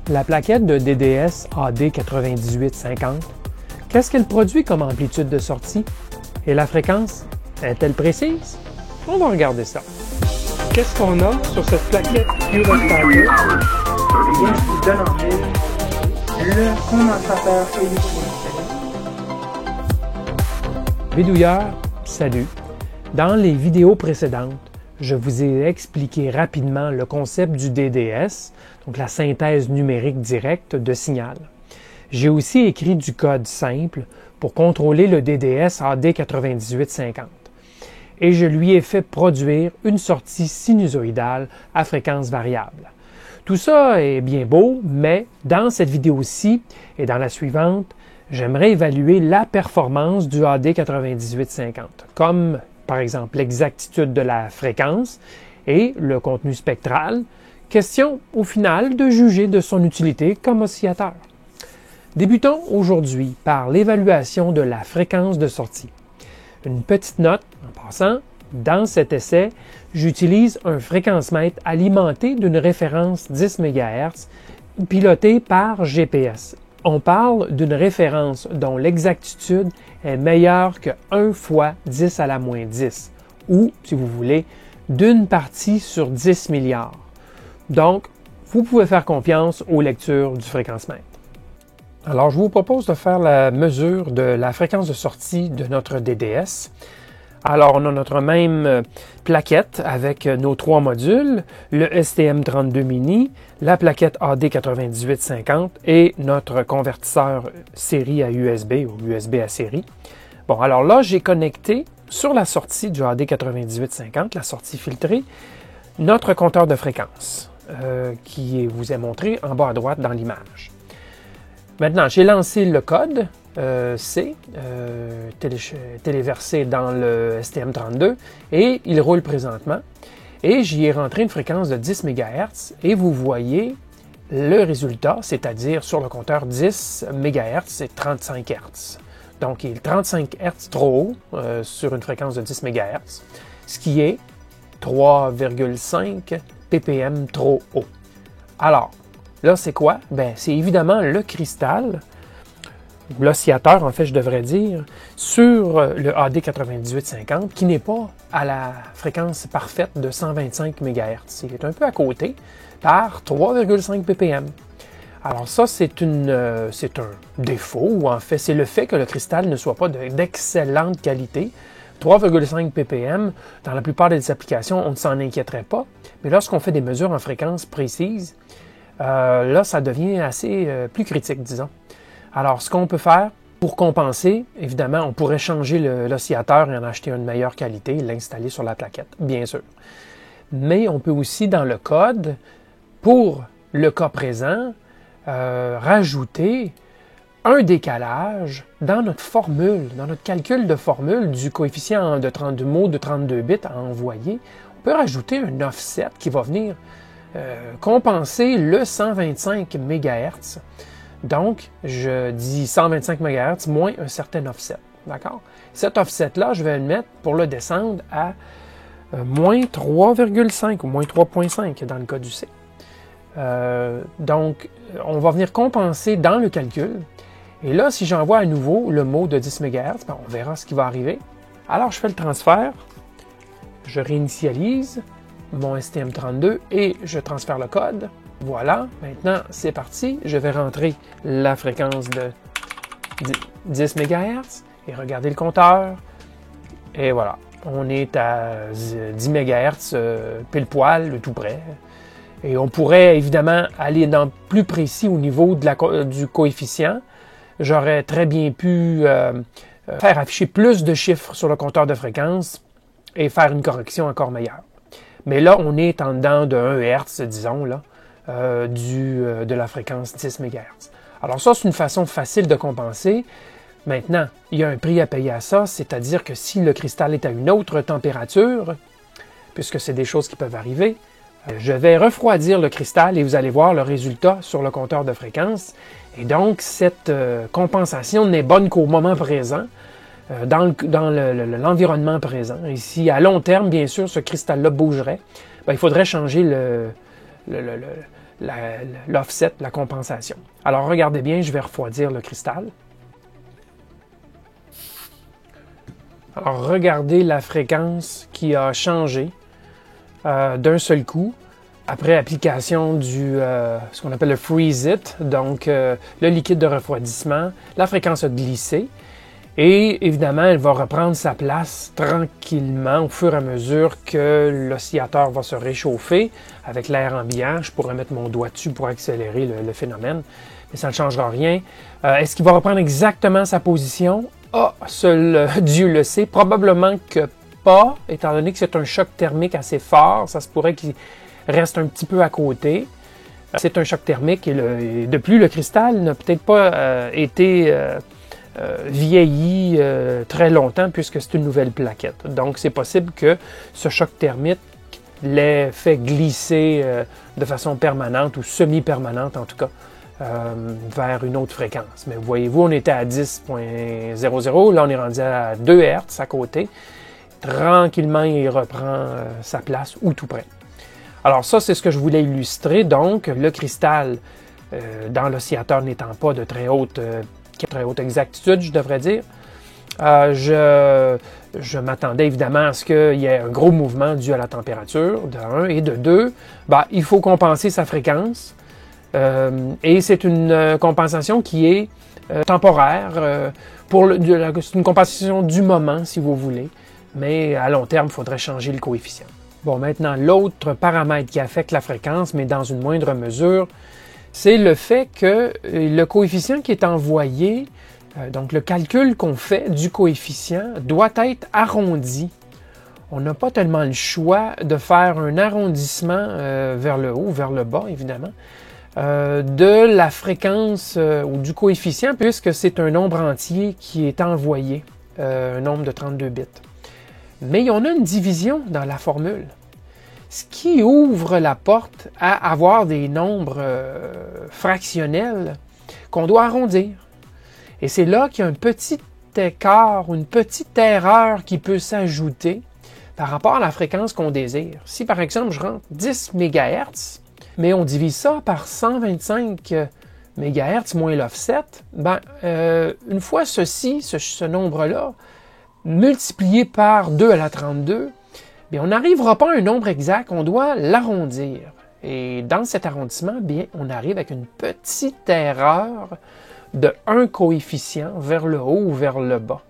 La plaquette de DDS AD9850, qu'est-ce qu'elle produit comme amplitude de sortie? Et la fréquence, est-elle précise? On va regarder ça. Qu'est-ce qu'on a sur cette plaquette Pure-Starter? Je vous donne en mille le condensateur électrolytique. Bidouilleur, salut! Dans les vidéos précédentes, je vous ai expliqué rapidement le concept du DDS, donc la synthèse numérique directe de signal. J'ai aussi écrit du code simple pour contrôler le DDS AD9850 et je lui ai fait produire une sortie sinusoïdale à fréquence variable. Tout ça est bien beau, mais dans cette vidéo-ci et dans la suivante, j'aimerais évaluer la performance du AD9850, comme par exemple l'exactitude de la fréquence et le contenu spectral. Question au final de juger de son utilité comme oscillateur. Débutons aujourd'hui par l'évaluation de la fréquence de sortie. Une petite note en passant, dans cet essai, j'utilise un fréquencemètre alimenté d'une référence 10 MHz piloté par GPS. On parle d'une référence dont l'exactitude est meilleure que 1 fois 10 à la moins 10, ou, si vous voulez, d'une partie sur 10 milliards. Donc, vous pouvez faire confiance aux lectures du fréquencemètre. Alors, je vous propose de faire la mesure de la fréquence de sortie de notre DDS. Alors, on a notre même plaquette avec nos 3 modules, le STM32 Mini, la plaquette AD9850 et notre convertisseur série à USB ou USB à série. Bon, alors là, j'ai connecté sur la sortie du AD9850, la sortie filtrée, notre compteur de fréquence qui vous est montré en bas à droite dans l'image. Maintenant, j'ai lancé le code C, téléversé dans le STM32 et il roule présentement. Et j'y ai rentré une fréquence de 10 MHz et vous voyez le résultat, c'est-à-dire sur le compteur 10 MHz, c'est 35 Hz. Donc, il est 35 Hz trop haut sur une fréquence de 10 MHz, ce qui est 3,5 ppm trop haut. Alors, là, c'est quoi? Ben, c'est évidemment le cristal, l'oscillateur, en fait, je devrais dire, sur le AD9850, qui n'est pas à la fréquence parfaite de 125 MHz. Il est un peu à côté, par 3,5 ppm. Alors ça, c'est un défaut, ou en fait, c'est le fait que le cristal ne soit pas d'excellente qualité. 3,5 ppm, dans la plupart des applications, on ne s'en inquiéterait pas. Mais lorsqu'on fait des mesures en fréquence précises, là, ça devient assez plus critique, disons. Alors, ce qu'on peut faire pour compenser, évidemment, on pourrait changer l'oscillateur et en acheter une de meilleure qualité et l'installer sur la plaquette, bien sûr. Mais on peut aussi, dans le code, pour le cas présent, rajouter un décalage dans notre formule, dans notre calcul de formule du coefficient de 32 bits à envoyer. On peut rajouter un offset qui va venir compenser le 125 MHz. Donc, je dis 125 MHz moins un certain offset. D'accord? Cet offset-là, je vais le mettre pour le descendre à moins 3,5 ou moins 3,5 dans le cas du C. Donc, on va venir compenser dans le calcul. Et là, si j'envoie à nouveau le mot de 10 MHz, ben, on verra ce qui va arriver. Alors, je fais le transfert. Je réinitialise mon STM32 et je transfère le code. Voilà, maintenant c'est parti. Je vais rentrer la fréquence de 10 MHz et regarder le compteur. Et voilà, on est à 10 MHz pile poil, tout près. Et on pourrait évidemment aller dans plus précis au niveau du coefficient. J'aurais très bien pu faire afficher plus de chiffres sur le compteur de fréquence et faire une correction encore meilleure. Mais là, on est en dedans de 1 Hz, disons, là, de la fréquence 10 MHz. Alors ça, c'est une façon facile de compenser. Maintenant, il y a un prix à payer à ça, c'est-à-dire que si le cristal est à une autre température, puisque c'est des choses qui peuvent arriver, je vais refroidir le cristal et vous allez voir le résultat sur le compteur de fréquence. Et donc, cette compensation n'est bonne qu'au moment présent, dans l'environnement présent. Et si à long terme, bien sûr, ce cristal-là bougerait, ben, il faudrait changer l'offset, la compensation. Alors regardez bien, je vais refroidir le cristal. Alors regardez la fréquence qui a changé d'un seul coup après application du ce qu'on appelle le freeze it, donc le liquide de refroidissement. La fréquence a glissé et évidemment elle va reprendre sa place tranquillement au fur et à mesure que l'oscillateur va se réchauffer avec l'air ambiant. Je pourrais mettre mon doigt dessus pour accélérer le phénomène, mais ça ne changera rien. Est-ce qu'il va reprendre exactement sa position? Ah, seul Dieu le sait. Probablement que pas, étant donné que c'est un choc thermique assez fort. Ça se pourrait qu'il reste un petit peu à côté. C'est un choc thermique et de plus, le cristal n'a peut-être pas été vieilli très longtemps puisque c'est une nouvelle plaquette. Donc, c'est possible que ce choc thermique l'ait fait glisser de façon permanente ou semi-permanente en tout cas. Vers une autre fréquence. Mais voyez-vous, on était à 10.00, là on est rendu à 2 Hz à côté. Tranquillement, il reprend sa place ou tout près. Alors ça, c'est ce que je voulais illustrer. Donc, le cristal dans l'oscillateur n'étant pas de très haute exactitude, je devrais dire, je m'attendais évidemment à ce qu'il y ait un gros mouvement dû à la température, de 1, et de 2, il faut compenser sa fréquence. Et c'est une compensation qui est temporaire, c'est une compensation du moment, si vous voulez, mais à long terme, il faudrait changer le coefficient. Bon, maintenant, l'autre paramètre qui affecte la fréquence, mais dans une moindre mesure, c'est le fait que le coefficient qui est envoyé, donc le calcul qu'on fait du coefficient, doit être arrondi. On n'a pas tellement le choix de faire un arrondissement vers le haut, vers le bas, évidemment, de la fréquence ou du coefficient, puisque c'est un nombre entier qui est envoyé, un nombre de 32 bits. Mais on a une division dans la formule, ce qui ouvre la porte à avoir des nombres fractionnels qu'on doit arrondir. Et c'est là qu'il y a un petit écart ou une petite erreur qui peut s'ajouter par rapport à la fréquence qu'on désire. Si par exemple je rentre 10 MHz, mais on divise ça par 125 MHz moins l'offset, une fois ce nombre-là, multiplié par 2 à la 32, on n'arrivera pas à un nombre exact, on doit l'arrondir. Et dans cet arrondissement, on arrive avec une petite erreur de un coefficient vers le haut ou vers le bas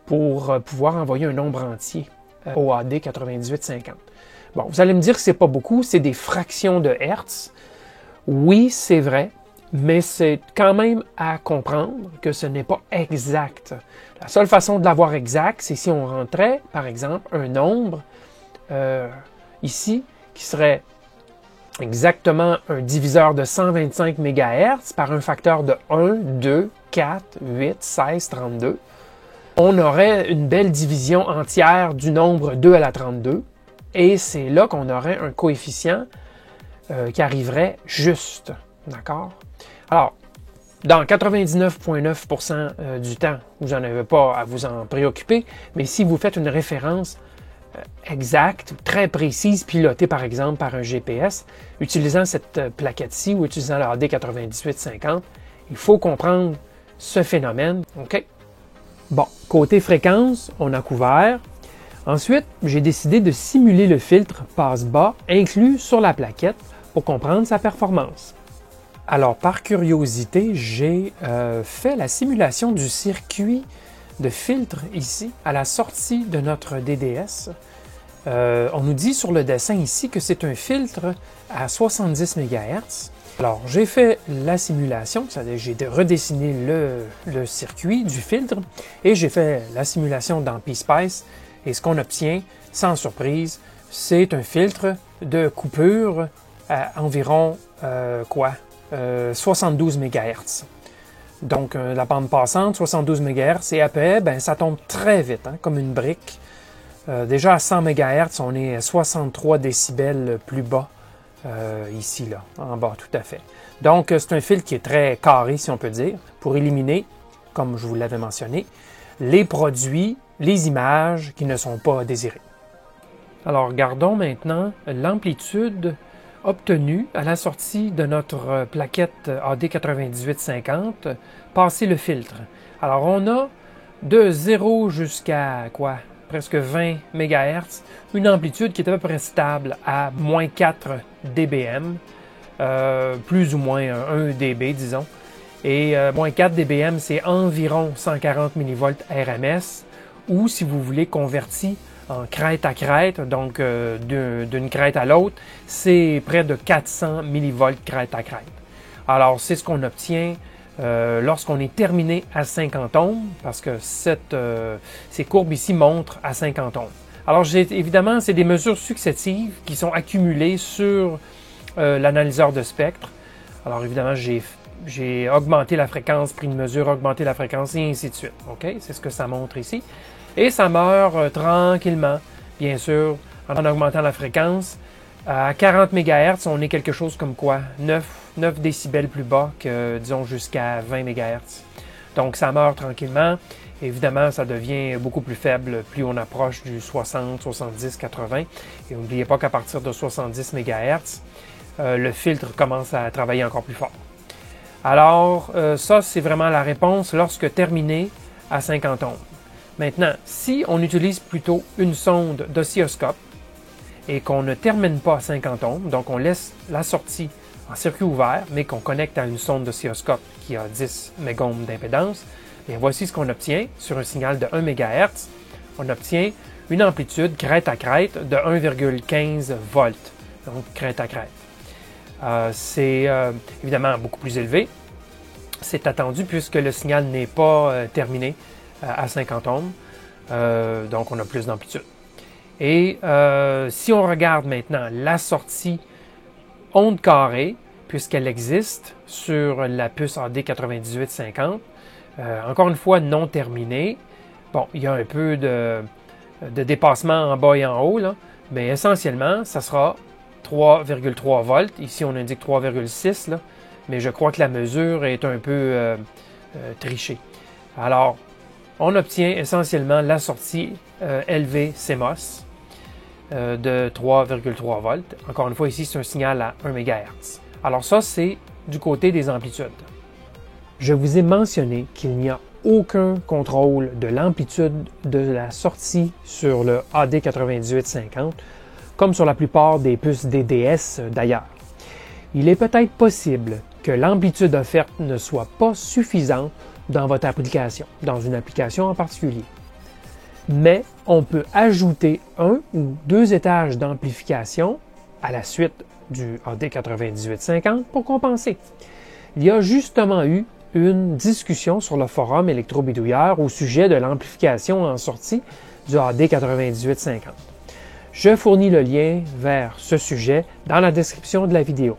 pour pouvoir envoyer un nombre entier, OAD 9850. Bon, vous allez me dire que c'est pas beaucoup, c'est des fractions de Hertz. Oui, c'est vrai, mais c'est quand même à comprendre que ce n'est pas exact. La seule façon de l'avoir exact, c'est si on rentrait, par exemple, un nombre ici qui serait exactement un diviseur de 125 MHz par un facteur de 1, 2, 4, 8, 16, 32. On aurait une belle division entière du nombre 2 à la 32. Et c'est là qu'on aurait un coefficient qui arriverait juste. D'accord? Alors, dans 99,9% du temps, vous n'en avez pas à vous en préoccuper, mais si vous faites une référence exacte, très précise, pilotée par exemple par un GPS, utilisant cette plaquette-ci ou utilisant l'AD 9850, il faut comprendre ce phénomène. OK? Bon, côté fréquence, on a couvert. Ensuite, j'ai décidé de simuler le filtre passe-bas inclus sur la plaquette pour comprendre sa performance. Alors, par curiosité, j'ai fait la simulation du circuit de filtre ici, à la sortie de notre DDS. On nous dit sur le dessin ici que c'est un filtre à 70 MHz. Alors, j'ai fait la simulation, c'est-à-dire j'ai redessiné le circuit du filtre et j'ai fait la simulation dans PSpice. Et ce qu'on obtient, sans surprise, c'est un filtre de coupure à environ 72 MHz. Donc, la bande passante, 72 MHz, et après, ça tombe très vite, comme une brique. Déjà à 100 MHz, on est à 63 décibels plus bas, ici, là, en bas, tout à fait. Donc, c'est un filtre qui est très carré, si on peut dire, pour éliminer, comme je vous l'avais mentionné, les produits, les images qui ne sont pas désirées. Alors, regardons maintenant l'amplitude obtenu à la sortie de notre plaquette AD9850, passer le filtre. Alors, on a de 0 jusqu'à quoi? Presque 20 MHz, une amplitude qui est à peu près stable à moins 4 dBm, plus ou moins 1 dB, disons. Et moins 4 dBm, c'est environ 140 mV RMS, ou si vous voulez converti en crête à crête, donc d'une crête à l'autre, c'est près de 400 mV crête à crête. Alors, c'est ce qu'on obtient lorsqu'on est terminé à 50 ohms, parce que ces courbes ici montrent à 50 ohms. Alors, évidemment, c'est des mesures successives qui sont accumulées sur l'analyseur de spectre. Alors, évidemment, j'ai augmenté la fréquence, pris une mesure, augmenté la fréquence, et ainsi de suite. OK? C'est ce que ça montre ici. Et ça meurt tranquillement, bien sûr, en augmentant la fréquence. À 40 MHz, on est quelque chose comme quoi? 9 décibels plus bas que, disons, jusqu'à 20 MHz. Donc, ça meurt tranquillement. Évidemment, ça devient beaucoup plus faible plus on approche du 60, 70, 80. Et n'oubliez pas qu'à partir de 70 MHz, le filtre commence à travailler encore plus fort. Alors, ça, c'est vraiment la réponse lorsque terminé à 50 ohms. Maintenant, si on utilise plutôt une sonde d'oscilloscope et qu'on ne termine pas à 50 ohms, donc on laisse la sortie en circuit ouvert, mais qu'on connecte à une sonde d'oscilloscope qui a 10 mégohms d'impédance, bien voici ce qu'on obtient sur un signal de 1 MHz. On obtient une amplitude crête à crête de 1,15 volts, donc crête à crête. C'est évidemment beaucoup plus élevé. C'est attendu puisque le signal n'est pas terminé à 50 ohms, donc on a plus d'amplitude. Et si on regarde maintenant la sortie onde carrée, puisqu'elle existe sur la puce AD9850, encore une fois non terminée. Bon, il y a un peu de dépassement en bas et en haut, là, mais essentiellement, ça sera 3,3 volts. Ici, on indique 3,6, mais je crois que la mesure est un peu trichée. Alors, on obtient essentiellement la sortie LV CMOS de 3,3 volts. Encore une fois, ici, c'est un signal à 1 MHz. Alors ça, c'est du côté des amplitudes. Je vous ai mentionné qu'il n'y a aucun contrôle de l'amplitude de la sortie sur le AD9850, comme sur la plupart des puces DDS d'ailleurs. Il est peut-être possible que l'amplitude offerte ne soit pas suffisante dans votre application, dans une application en particulier. Mais on peut ajouter 1 ou 2 étages d'amplification à la suite du AD9850 pour compenser. Il y a justement eu une discussion sur le forum électrobidouilleur au sujet de l'amplification en sortie du AD9850. Je fournis le lien vers ce sujet dans la description de la vidéo.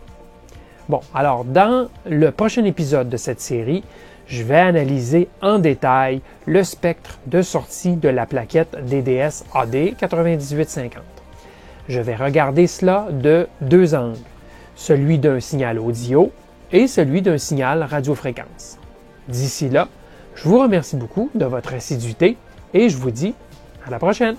Bon, alors dans le prochain épisode de cette série, je vais analyser en détail le spectre de sortie de la plaquette DDS AD9850. Je vais regarder cela de 2 angles, celui d'un signal audio et celui d'un signal radiofréquence. D'ici là, je vous remercie beaucoup de votre assiduité et je vous dis à la prochaine!